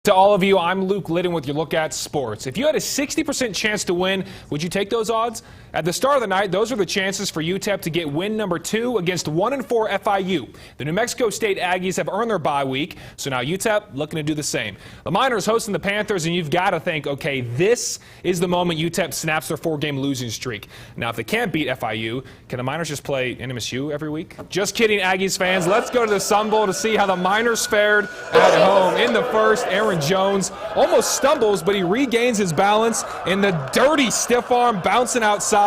To all of you, I'm Luke Liddon with your look at sports. If you had a 60% chance to win, would you take those odds? At the start of the night, those are the chances for UTEP to get win number 2 against 1-4 FIU. The New Mexico State Aggies have earned their bye week, so now UTEP looking to do the same. The Miners hosting the Panthers, and you've got to think, okay, this is the moment UTEP snaps their 4-game losing streak. Now, if they can't beat FIU, can the Miners just play NMSU every week? Just kidding, Aggies fans. Let's go to the Sun Bowl to see how the Miners fared at home. In the first, Aaron Jones almost stumbles, but he regains his balance in the dirty stiff arm bouncing outside.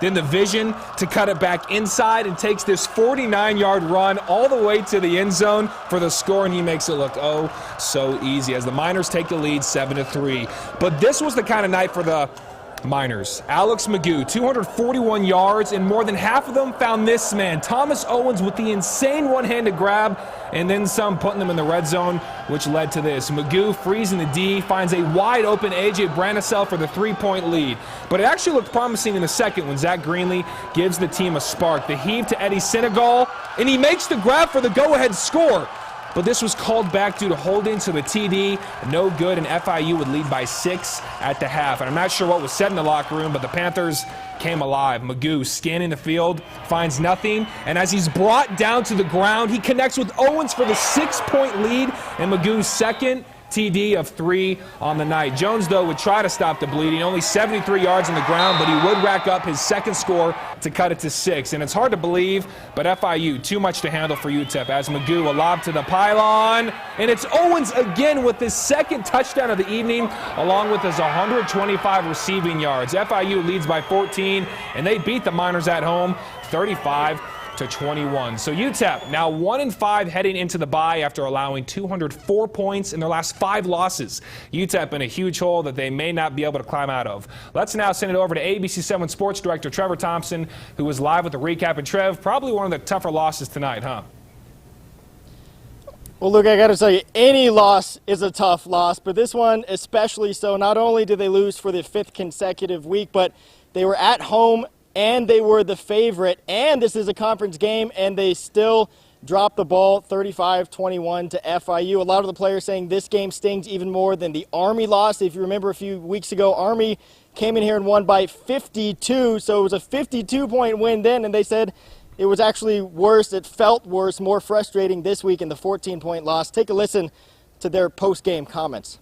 Then the vision to cut it back inside and takes this 49-yard run all the way to the end zone for the score, and he makes it look oh so easy as the Miners take the lead 7-3. But this was the kind of night for the Miners. Alex McGough, 241 yards, and more than half of them found this man, Thomas Owens, with the insane one-handed grab, and then some, putting them in the red zone, which led to this. McGough freezing the D, finds a wide-open A.J. Branisell for the 3-point lead. But it actually looked promising in the second when Zach Greenlee gives the team a spark. The heave to Eddie Senegal, and he makes the grab for the go-ahead score. But this was called back due to holding, so the TD, no good, and FIU would lead by 6 at the half. And I'm not sure what was said in the locker room, but the Panthers came alive. McGough scanning the field, finds nothing, and as he's brought down to the ground, he connects with Owens for the 6-point lead, and McGough's second TD of 3 on the night. Jones, though, would try to stop the bleeding. Only 73 yards on the ground, but he would rack up his second score to cut it to 6. And it's hard to believe, but FIU, too much to handle for UTEP as McGough, a lob to the pylon. And it's Owens again with his second touchdown of the evening, along with his 125 receiving yards. FIU leads by 14, and they beat the Miners at home 35-21. So UTEP now 1-5 heading into the bye after allowing 204 points in their last 5 losses. UTEP in a huge hole that they may not be able to climb out of. Let's now send it over to ABC7 Sports Director Trevor Thompson, who was live with the recap. And Trev, probably one of the tougher losses tonight, huh? Well, Luke, I got to tell you, any loss is a tough loss, but this one especially so. Not only did they lose for the 5th consecutive week, but they were at home and they were the favorite, and this is a conference game, and they still dropped the ball 35-21 to FIU. A lot of the players saying this game stings even more than the Army loss. If you remember a few weeks ago, Army came in here and won by 52, so it was a 52-point win then, and they said it was actually worse. It felt worse, more frustrating this week in the 14-point loss. Take a listen to their post-game comments.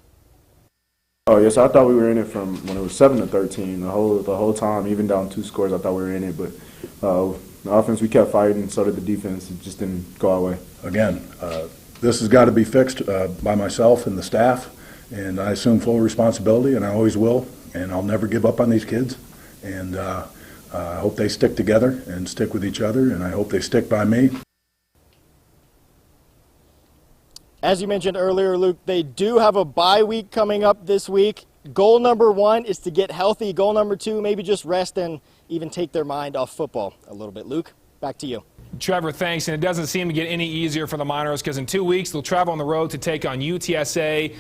Oh yes, I thought we were in it from when it was 7-13 the whole time, even down 2 scores. I thought we were in it, but the offense, we kept fighting. So did the defense. It just didn't go our way. Again, this has got to be fixed by myself and the staff, and I assume full responsibility, and I always will, and I'll never give up on these kids. And I hope they stick together and stick with each other, and I hope they stick by me. As you mentioned earlier, Luke, they do have a bye week coming up this week. Goal number 1 is to get healthy. Goal number 2, maybe just rest and even take their mind off football a little bit. Luke, back to you. Trevor, thanks. And it doesn't seem to get any easier for the Miners because in 2 weeks they'll travel on the road to take on UTSA.